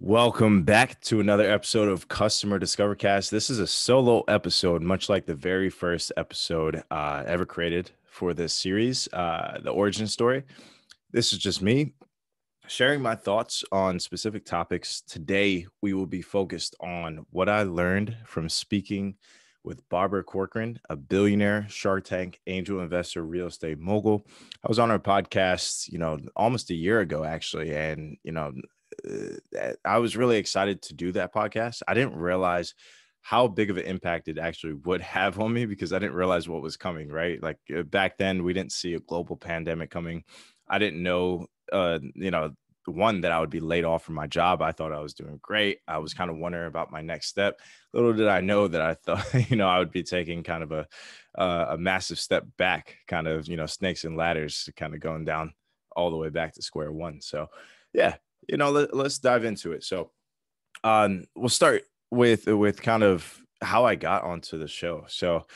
Welcome back to another episode of Customer Discovercast. This is a solo episode, much like the very first episode ever created for this series, the origin story. This is just me sharing my thoughts on specific topics. Today, we will be focused on what I learned from speaking with Barbara Corcoran, a billionaire, Shark Tank, angel investor, real estate mogul. I was on her podcast, almost a year ago, actually. And, I was really excited to do that podcast. I didn't realize how big of an impact it actually would have on me because I didn't realize what was coming, right? Like back then, we didn't see a global pandemic coming. I didn't know, one, that I would be laid off from my job. I thought I was doing great. I was kind of wondering about my next step. Little did I know that I thought, I would be taking kind of a massive step back, kind of, snakes and ladders, kind of going down all the way back to square one. So, yeah, let's dive into it. So, we'll start with kind of how I got onto the show. So,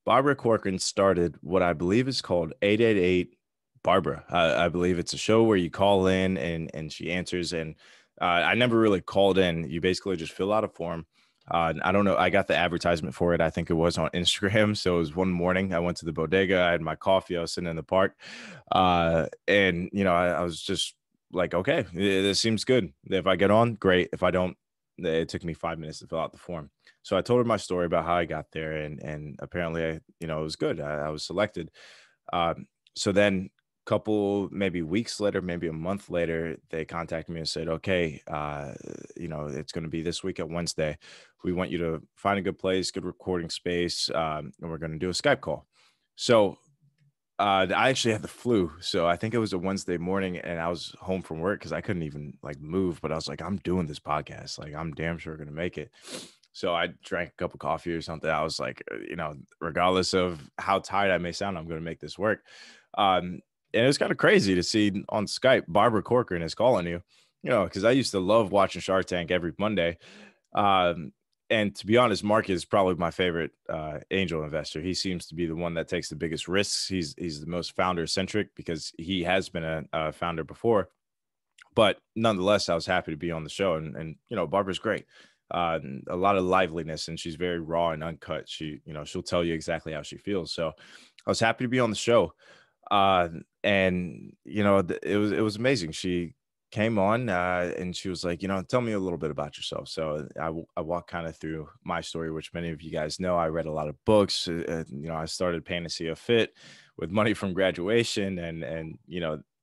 Barbara Corcoran started what I believe is called 888 Barbara. I believe it's a show where you call in and she answers. And I never really called in. You basically just fill out a form. I don't know. I got the advertisement for it. I think it was on Instagram. So it was one morning. I went to the bodega. I had my coffee. I was sitting in the park, and I was just like, okay, this seems good. If I get on, great. If I don't, it took me 5 minutes to fill out the form. So I told her my story about how I got there, and apparently, it was good. I was selected. So then couple maybe weeks later, maybe a month later, they contacted me and said, okay, it's going to be this week at Wednesday. We want you to find a good place, good recording space, and we're going to do a Skype call. So I actually had the flu. So I think it was a Wednesday morning and I was home from work because I couldn't even like move, but I was like, I'm doing this podcast. Like I'm damn sure going to make it. So I drank a cup of coffee or something. I was like, regardless of how tired I may sound, I'm going to make this work. And it was kind of crazy to see on Skype, Barbara Corcoran is calling you, because I used to love watching Shark Tank every Monday. And to be honest, Mark is probably my favorite angel investor. He seems to be the one that takes the biggest risks. He's the most founder centric because he has been a founder before. But nonetheless, I was happy to be on the show. And Barbara's great. A lot of liveliness, and she's very raw and uncut. She'll tell you exactly how she feels. So I was happy to be on the show. And it was amazing. She came on and she was like, tell me a little bit about yourself. So I walked kind of through my story, which many of you guys know. I read a lot of books. I started Fantasy of Fit with money from graduation, and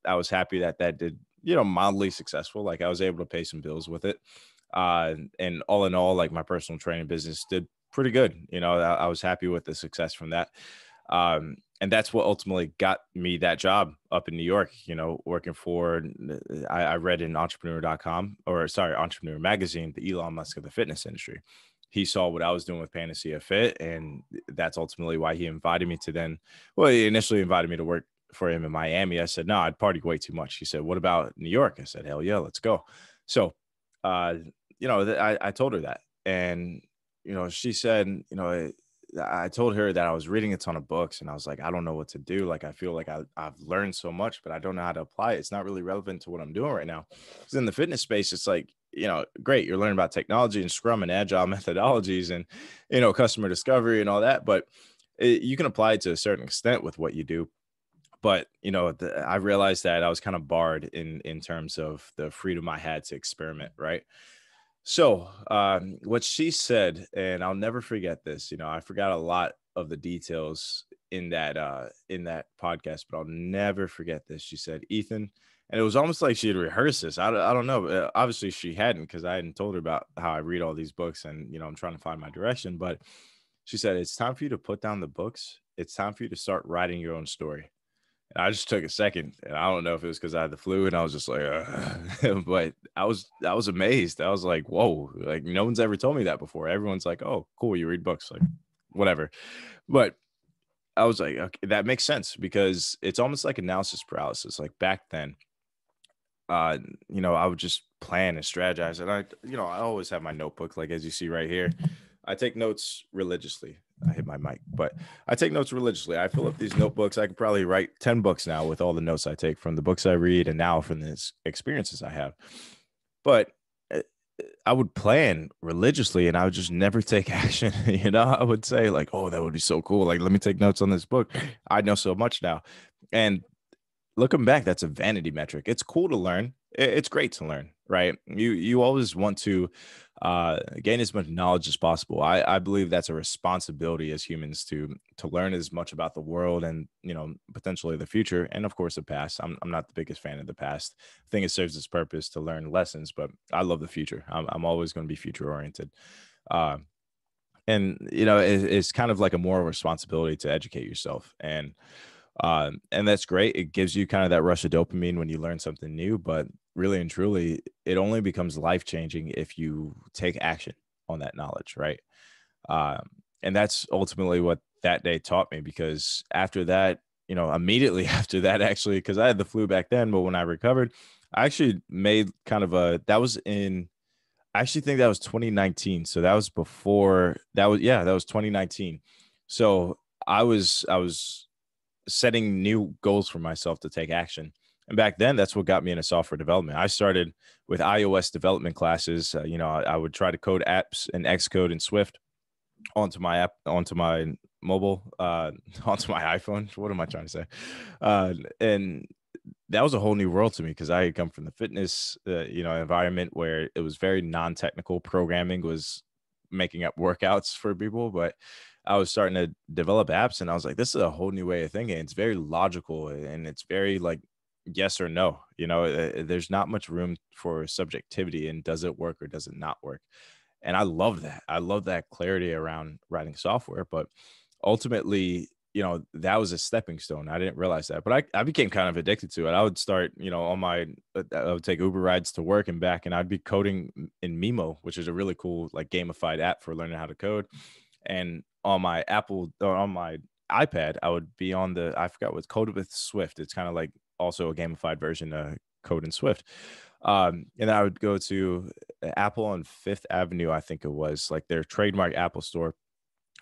I was happy that did mildly successful. Like I was able to pay some bills with it. And all in all, like my personal training business did pretty good. I was happy with the success from that. And that's what ultimately got me that job up in New York, working for, I read in Entrepreneur Magazine, the Elon Musk of the fitness industry. He saw what I was doing with Fantasy of Fit, and that's ultimately why he invited me to he initially invited me to work for him in Miami. I said, no, I'd party way too much. He said, what about New York? I said, hell yeah, let's go. So, I told her that, and, she said, I told her that I was reading a ton of books and I was like, I don't know what to do. Like, I feel like I've learned so much, but I don't know how to apply it. It's not really relevant to what I'm doing right now. Because in the fitness space, it's like, great. You're learning about technology and Scrum and agile methodologies and, customer discovery and all that. But you can apply it to a certain extent with what you do. But, I realized that I was kind of barred in terms of the freedom I had to experiment. Right. So what she said, and I'll never forget this, I forgot a lot of the details in that podcast, but I'll never forget this. She said, Ethan, and it was almost like she had rehearsed this. I don't know. Obviously she hadn't, because I hadn't told her about how I read all these books and, I'm trying to find my direction. But she said, it's time for you to put down the books. It's time for you to start writing your own story. And I just took a second, and I don't know if it was because I had the flu, and I was just like, but I was amazed. I was like, whoa, like no one's ever told me that before. Everyone's like, oh, cool, you read books, like whatever. But I was like, okay, that makes sense, because it's almost like analysis paralysis. Like back then, I would just plan and strategize, and I always have my notebook, like as you see right here. I take notes religiously. I hit my mic, but I take notes religiously. I fill up these notebooks. I could probably write 10 books now with all the notes I take from the books I read and now from the experiences I have. But I would plan religiously and I would just never take action. I would say like, oh, that would be so cool. Like, let me take notes on this book. I know so much now. And looking back, that's a vanity metric. It's cool to learn. It's great to learn, right? You always want to gain as much knowledge as possible. I believe that's a responsibility as humans to learn as much about the world and potentially the future, and of course the past. I'm not the biggest fan of the past. I think it serves its purpose to learn lessons, but I love the future. I'm always going to be future oriented. Uh, and it's kind of like a moral responsibility to educate yourself, and that's great. It gives you kind of that rush of dopamine when you learn something new, but really and truly, it only becomes life changing if you take action on that knowledge, right? And that's ultimately what that day taught me, because after that, immediately after that, actually, because I had the flu back then, but when I recovered, I actually made kind of that was in, I actually think that was 2019. So that was before yeah, that was 2019. So I was setting new goals for myself to take action. And back then, that's what got me into software development. I started with iOS development classes. I would try to code apps in Xcode and Swift onto my mobile, onto my iPhone. What am I trying to say? And that was a whole new world to me, because I had come from the fitness, environment where it was very non-technical. Programming was making up workouts for people, but I was starting to develop apps, and I was like, this is a whole new way of thinking. It's very logical, and it's very like yes or no. There's not much room for subjectivity, and does it work or does it not work? And I love that. I love that clarity around writing software. But ultimately, that was a stepping stone. I didn't realize that, but I became kind of addicted to it. I would start, on I would take Uber rides to work and back, and I'd be coding in Mimo, which is a really cool, like, gamified app for learning how to code. And on my Apple, or on my iPad, I would be on I forgot what's Code with Swift. It's kind of like also a gamified version of Code in Swift. And I would go to Apple on Fifth Avenue, I think it was, like their trademark Apple store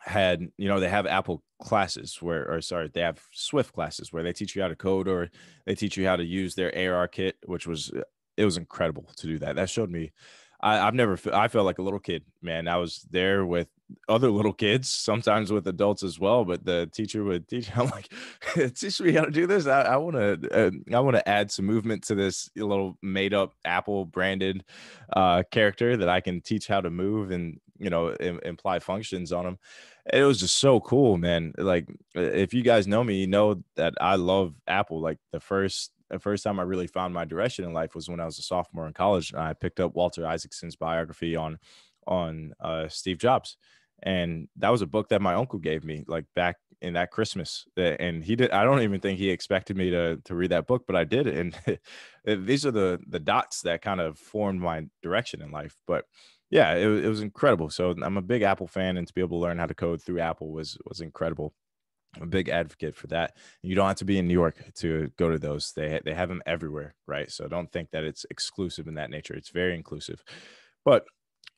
had, they have Apple classes or sorry, they have Swift classes where they teach you how to code, or they teach you how to use their AR kit, which was, it was incredible to do that. That showed me, I felt like a little kid, man. I was there with other little kids, sometimes with adults as well, but the teacher would teach. I'm like, teach me how to do this. I want to add some movement to this little made up Apple branded character that I can teach how to move and imply functions on them. It was just so cool, man. Like, if you guys know me, you know that I love Apple. Like, the first time I really found my direction in life was when I was a sophomore in college, and I picked up Walter Isaacson's biography on Steve Jobs. And that was a book that my uncle gave me, like, back in that Christmas. And he did. I don't even think he expected me to read that book, but I did. And these are the dots that kind of formed my direction in life. But yeah, it was incredible. So I'm a big Apple fan, and to be able to learn how to code through Apple was incredible. I'm a big advocate for that. You don't have to be in New York to go to those. They have them everywhere, right? So don't think that it's exclusive in that nature. It's very inclusive. But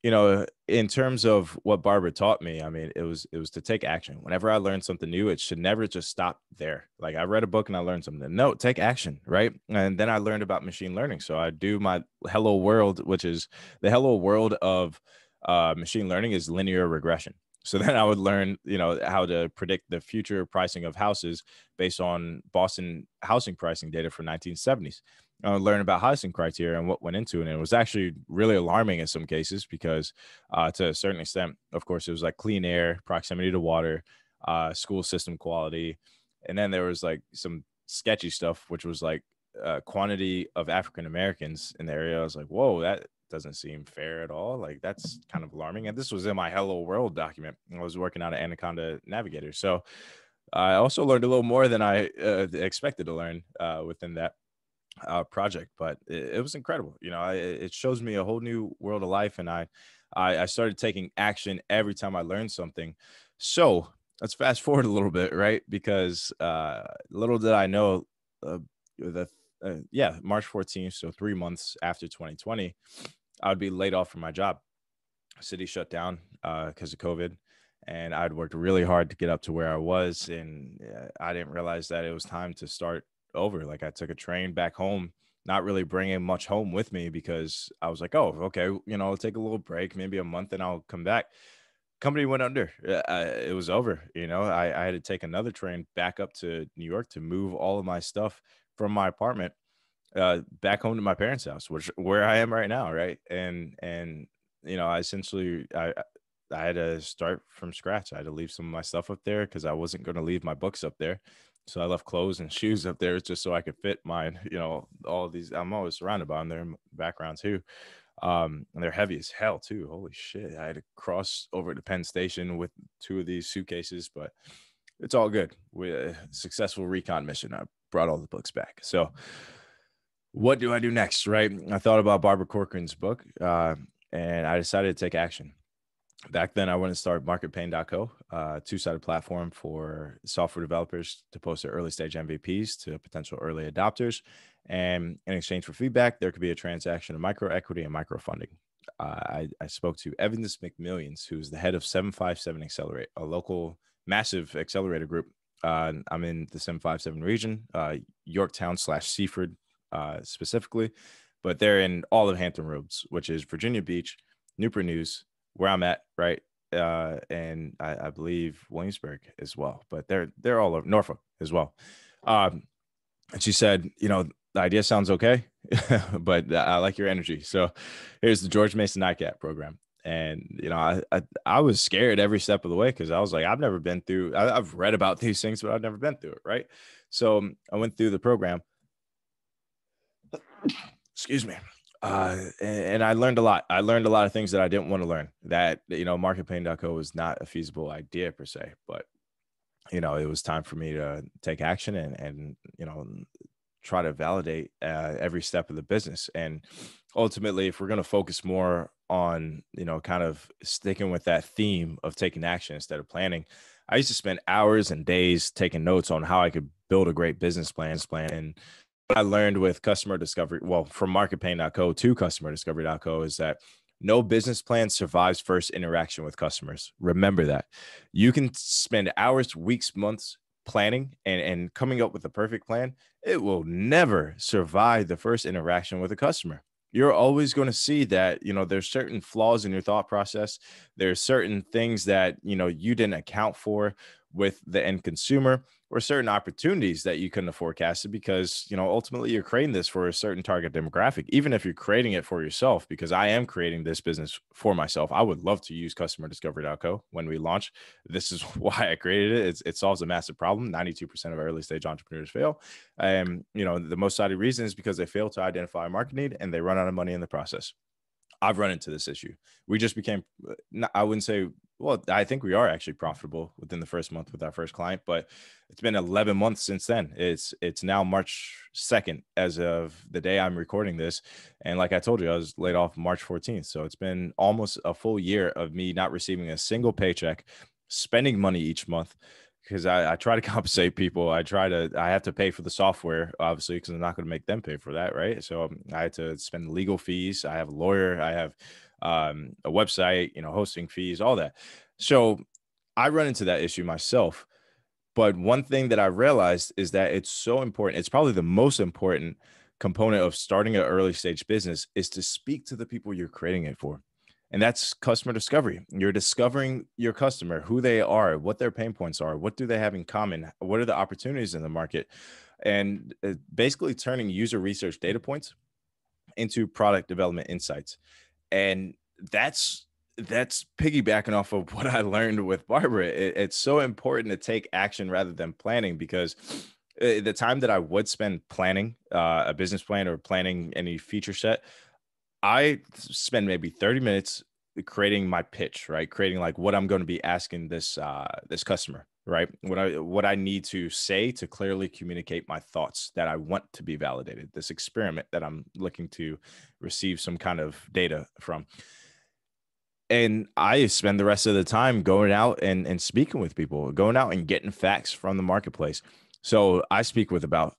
in terms of what Barbara taught me, I mean, it was to take action. Whenever I learned something new, it should never just stop there. Like, I read a book and I learned something. No, take action, right? And then I learned about machine learning. So I do my Hello World, which is the Hello World of machine learning, is linear regression. So then I would learn, how to predict the future pricing of houses based on Boston housing pricing data from 1970s. I would learn about housing criteria and what went into it. And it was actually really alarming in some cases, because to a certain extent, of course, it was like clean air, proximity to water, school system quality. And then there was like some sketchy stuff, which was like quantity of African Americans in the area. I was like, whoa, that doesn't seem fair at all. Like, that's kind of alarming. And this was in my Hello World document. I was working on an Anaconda Navigator. So I also learned a little more than I expected to learn within that project, but it was incredible. It shows me a whole new world of life. And I started taking action every time I learned something. So let's fast forward a little bit, right? Because little did I know, the March 14th, so 3 months after 2020, I would be laid off from my job. City shut down because of COVID. And I'd worked really hard to get up to where I was. And I didn't realize that it was time to start over. Like, I took a train back home, not really bringing much home with me because I was like, oh, okay, I'll take a little break, maybe a month, and I'll come back. Company went under. It was over. I had to take another train back up to New York to move all of my stuff from my apartment back home to my parents' house, where I am right now, right? And I had to start from scratch. I had to leave some of my stuff up there because I wasn't going to leave my books up there. So I left clothes and shoes up there just so I could fit mine. All of these. I'm always surrounded by them. They're in the background too. And they're heavy as hell too. Holy shit! I had to cross over to Penn Station with 2 of these suitcases, but it's all good. We successful recon mission. I brought all the books back. So what do I do next? Right? I thought about Barbara Corcoran's book, and I decided to take action. Back then, I went and started marketpain.co, a 2-sided platform for software developers to post their early stage MVPs to potential early adopters. And in exchange for feedback, there could be a transaction of micro equity and micro funding. I spoke to Evans McMillions, who's the head of 757 Accelerate, a local massive accelerator group. I'm in the 757 region, Yorktown/Seaford specifically, but they're in all of Hampton Roads, which is Virginia Beach, Newport News, where I'm at, right? And I believe Williamsburg as well, but they're all over Norfolk as well. And she said, the idea sounds okay, but I like your energy. So here's the George Mason ICAP program. And, I was scared every step of the way because I was like, I've never been through, I've read about these things, but I've never been through it, right? So I went through the program. Excuse me. And I learned a lot. I learned a lot of things that I didn't want to learn. That, marketpain.co was not a feasible idea per se, but, it was time for me to take action and try to validate every step of the business. And ultimately, if we're going to focus more on, kind of sticking with that theme of taking action instead of planning, I used to spend hours and days taking notes on how I could build a great business plan. And what I learned with customer discovery, well, from marketpain.co to customer discovery.co, is that no business plan survives first interaction with customers. Remember that. You can spend hours, weeks, months planning and coming up with the perfect plan. It will never survive the first interaction with a customer. You're always going to see that, there's certain flaws in your thought process. There's certain things that, you didn't account for with the end consumer, or certain opportunities that you couldn't have forecasted because, ultimately you're creating this for a certain target demographic, even if you're creating it for yourself, because I am creating this business for myself. I would love to use customerdiscovery.co when we launch. This is why I created it. It solves a massive problem. 92% of early stage entrepreneurs fail. And, the most cited reason is because they fail to identify a market need and they run out of money in the process. I've run into this issue. We just became, I wouldn't say, well, I think we are actually profitable within the first month with our first client, but it's been 11 months since then. It's now March 2nd as of the day I'm recording this. And like I told you, I was laid off March 14th. So it's been almost a full year of me not receiving a single paycheck, spending money each month, because I try to compensate people. I have to pay for the software, obviously, because I'm not going to make them pay for that, right? So I had to spend legal fees. I have a lawyer. I have a website, hosting fees, all that. So I run into that issue myself. But one thing that I realized is that it's so important. It's probably the most important component of starting an early stage business is to speak to the people you're creating it for. And that's customer discovery. You're discovering your customer, who they are, what their pain points are, what do they have in common, what are the opportunities in the market, and basically turning user research data points into product development insights. And that's piggybacking off of what I learned with Barbara. It's so important to take action rather than planning, because the time that I would spend planning a business plan or planning any feature set, I spend maybe 30 minutes creating my pitch, right? Creating like what I'm going to be asking this customer, right? What I need to say to clearly communicate my thoughts that I want to be validated, this experiment that I'm looking to receive some kind of data from. And I spend the rest of the time going out and speaking with people, going out and getting facts from the marketplace. So I speak with about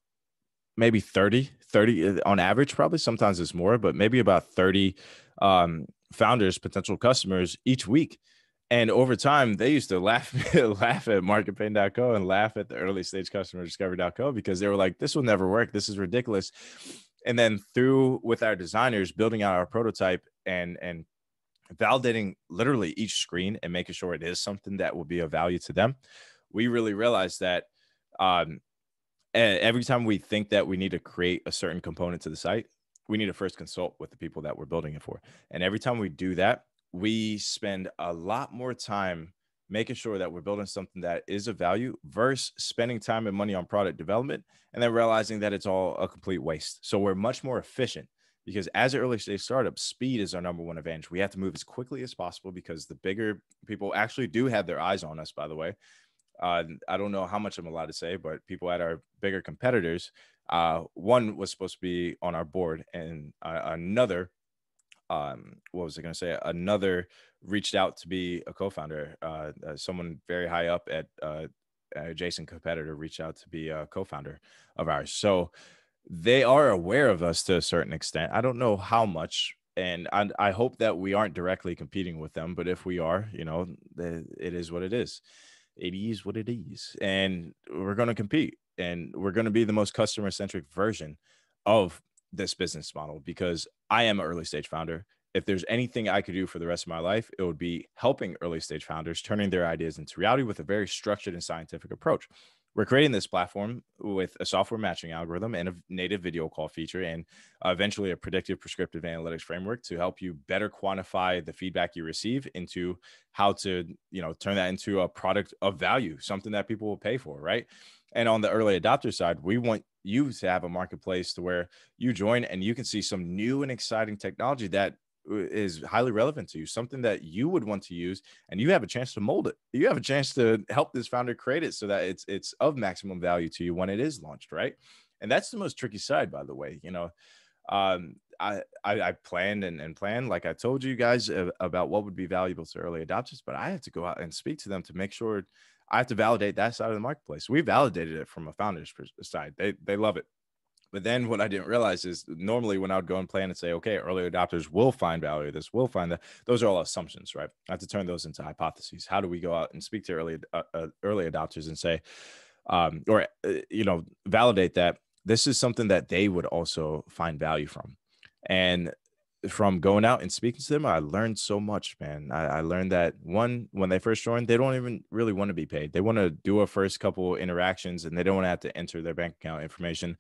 maybe 30 on average, probably sometimes it's more, but maybe about 30 founders, potential customers each week. And over time, they used to laugh at marketpain.co and laugh at the early stage customer discovery.co because they were like, this will never work. This is ridiculous. And then through with our designers building out our prototype and validating literally each screen and making sure it is something that will be of value to them, we really realized that um, every time we think that we need to create a certain component to the site, we need to first consult with the people that we're building it for. And every time we do that, we spend a lot more time making sure that we're building something that is of value versus spending time and money on product development and then realizing that it's all a complete waste. So we're much more efficient because as an early stage startup, speed is our number one advantage. We have to move as quickly as possible because the bigger people actually do have their eyes on us, by the way. I don't know how much I'm allowed to say, but people at our bigger competitors, one was supposed to be on our board, and another, what was I going to say? Another reached out to be a co-founder. Someone very high up at adjacent competitor reached out to be a co-founder of ours. So they are aware of us to a certain extent. I don't know how much. And I hope that we aren't directly competing with them, but if we are, it is what it is. It is what it is. And we're going to compete and we're going to be the most customer centric version of this business model because I am an early stage founder. If there's anything I could do for the rest of my life, it would be helping early stage founders turning their ideas into reality with a very structured and scientific approach. We're creating this platform with a software matching algorithm and a native video call feature and eventually a predictive prescriptive analytics framework to help you better quantify the feedback you receive into how to, turn that into a product of value, something that people will pay for, right? And on the early adopter side, we want you to have a marketplace to where you join and you can see some new and exciting technology that is highly relevant to you, something that you would want to use, and you have a chance to mold it. You have a chance to help this founder create it so that it's of maximum value to you when it is launched, right? And that's the most tricky side, by the way. I planned and planned, like I told you guys about what would be valuable to early adopters, but I had to go out and speak to them to make sure I have to validate that side of the marketplace. We validated it from a founder's side. They love it. But then what I didn't realize is normally when I would go and plan and say, okay, early adopters will find value, this will find that, those are all assumptions, right? I have to turn those into hypotheses. How do we go out and speak to early adopters and say, validate that this is something that they would also find value from. And from going out and speaking to them, I learned so much, man. I learned that one, when they first joined, they don't even really want to be paid. They want to do a first couple interactions and they don't want to have to enter their bank account information.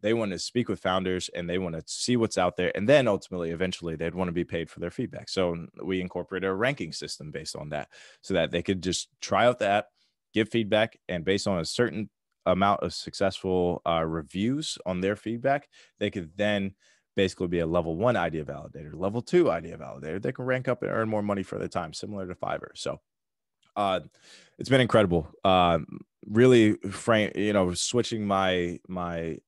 They want to speak with founders and they want to see what's out there. And then ultimately, eventually, they'd want to be paid for their feedback. So we incorporated a ranking system based on that so that they could just try out the app, give feedback, and based on a certain amount of successful reviews on their feedback, they could then basically be a level 1 idea validator, level 2 idea validator. They can rank up and earn more money for their time, similar to Fiverr. So it's been incredible. Really switching my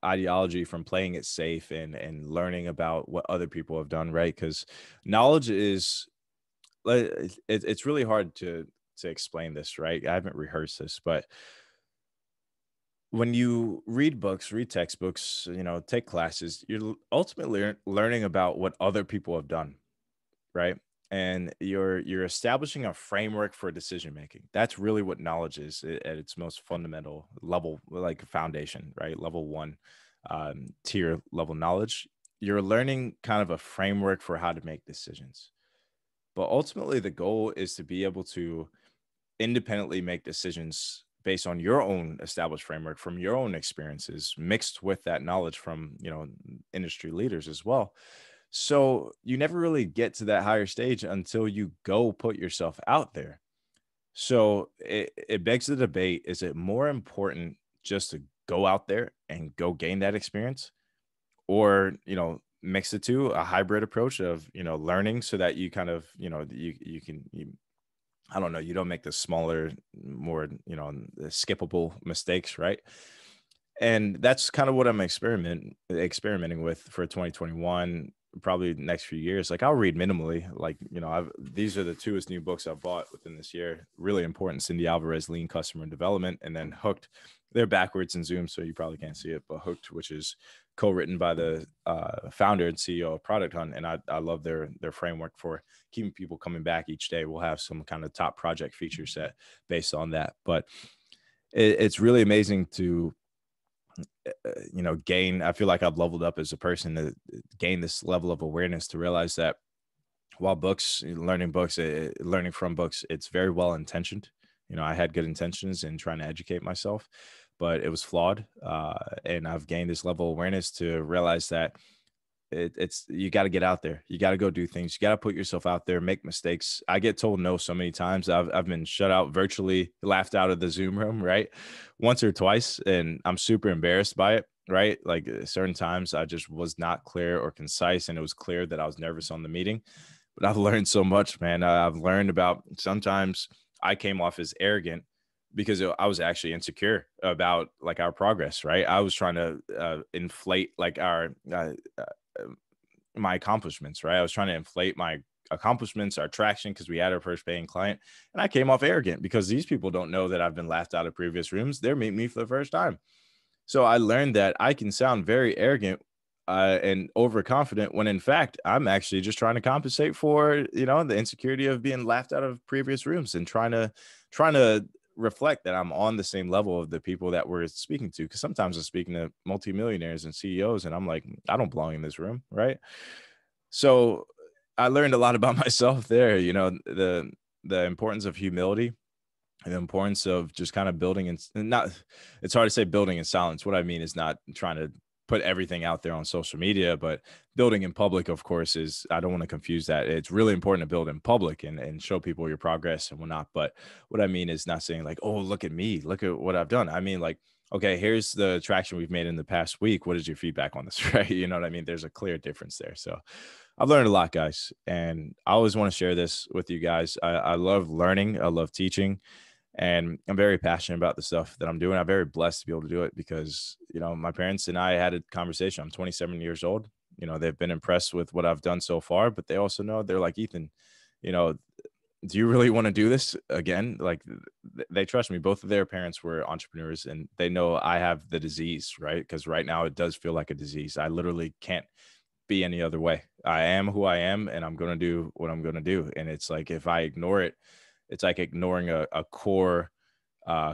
ideology from playing it safe and learning about what other people have done, right? Because knowledge is it's really hard to explain this, right? I haven't rehearsed this, but when you read books, read textbooks, take classes, you're ultimately learning about what other people have done, right? And you're establishing a framework for decision making. That's really what knowledge is at its most fundamental level, like foundation, right? Level 1 tier level knowledge. You're learning kind of a framework for how to make decisions. But ultimately, the goal is to be able to independently make decisions based on your own established framework from your own experiences mixed with that knowledge from industry leaders as well. So you never really get to that higher stage until you go put yourself out there. So it begs the debate, is it more important just to go out there and go gain that experience, or mix the two, a hybrid approach of learning so that you kind of I don't know, you don't make the smaller, more, skippable mistakes, right? And that's kind of what I'm experimenting with for 2021, probably next few years. Like I'll read minimally, like, these are the two new books I've bought within this year. Really important: Cindy Alvarez, Lean Customer Development, and then Hooked. They're backwards in Zoom, so you probably can't see it, but Hooked, which is co-written by the founder and CEO of Product Hunt. And I love their framework for keeping people coming back each day. We'll have some kind of top project feature set based on that. But it's really amazing to I feel like I've leveled up as a person to gain this level of awareness to realize that while learning from books, it's very well intentioned. I had good intentions in trying to educate myself, but it was flawed. And I've gained this level of awareness to realize that it's you got to get out there. You got to go do things. You got to put yourself out there, make mistakes. I get told no so many times. I've been shut out, virtually laughed out of the Zoom room, right? Once or twice, and I'm super embarrassed by it, right? Like certain times I just was not clear or concise, and it was clear that I was nervous on the meeting. But I've learned so much, man. I've learned about sometimes I came off as arrogant because I was actually insecure about like our progress, right? I was trying to inflate like our my accomplishments, right? I was trying to inflate my accomplishments, our traction, because we had our first paying client. And I came off arrogant because these people don't know that I've been laughed out of previous rooms. They're meeting me for the first time. So I learned that I can sound very arrogant and overconfident when in fact I'm actually just trying to compensate for, the insecurity of being laughed out of previous rooms and trying to reflect that I'm on the same level of the people that we're speaking to. Cause sometimes I'm speaking to multimillionaires and CEOs and I'm like, I don't belong in this room. Right. So I learned a lot about myself there, the importance of humility and the importance of just kind of building and not, it's hard to say building in silence. What I mean is not trying to put everything out there on social media, but building in public, of course, I don't want to confuse that. It's really important to build in public and show people your progress and whatnot. But what I mean is not saying like, oh, look at me, look at what I've done. I mean, like, okay, here's the traction we've made in the past week. What is your feedback on this? Right. You know what I mean? There's a clear difference there. So I've learned a lot, guys. And I always want to share this with you guys. I love learning. I love teaching. And I'm very passionate about the stuff that I'm doing. I'm very blessed to be able to do it because, my parents and I had a conversation. I'm 27 years old. They've been impressed with what I've done so far, but they also know they're like, Ethan, you know, do you really want to do this again? Like they trust me. Both of their parents were entrepreneurs and they know I have the disease, right? Because right now it does feel like a disease. I literally can't be any other way. I am who I am and I'm going to do what I'm going to do. And it's like, if I ignore it, it's like ignoring a core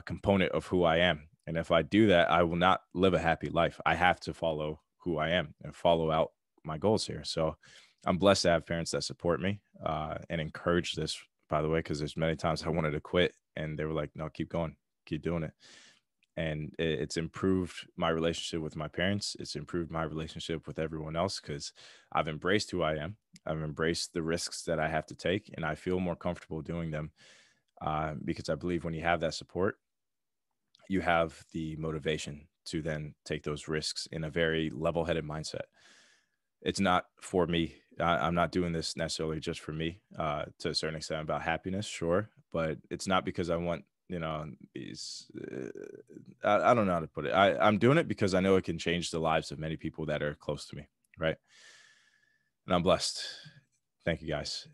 component of who I am. And if I do that, I will not live a happy life. I have to follow who I am and follow out my goals here. So I'm blessed to have parents that support me and encourage this, by the way, because there's many times I wanted to quit and they were like, no, keep going, keep doing it. And it's improved my relationship with my parents. It's improved my relationship with everyone else because I've embraced who I am. I've embraced the risks that I have to take, and I feel more comfortable doing them because I believe when you have that support, you have the motivation to then take those risks in a very level-headed mindset. It's not for me. I'm not doing this necessarily just for me. To a certain extent, about happiness, sure, but it's not because I want these. I don't know how to put it. I'm doing it because I know it can change the lives of many people that are close to me, right? And I'm blessed. Thank you, guys.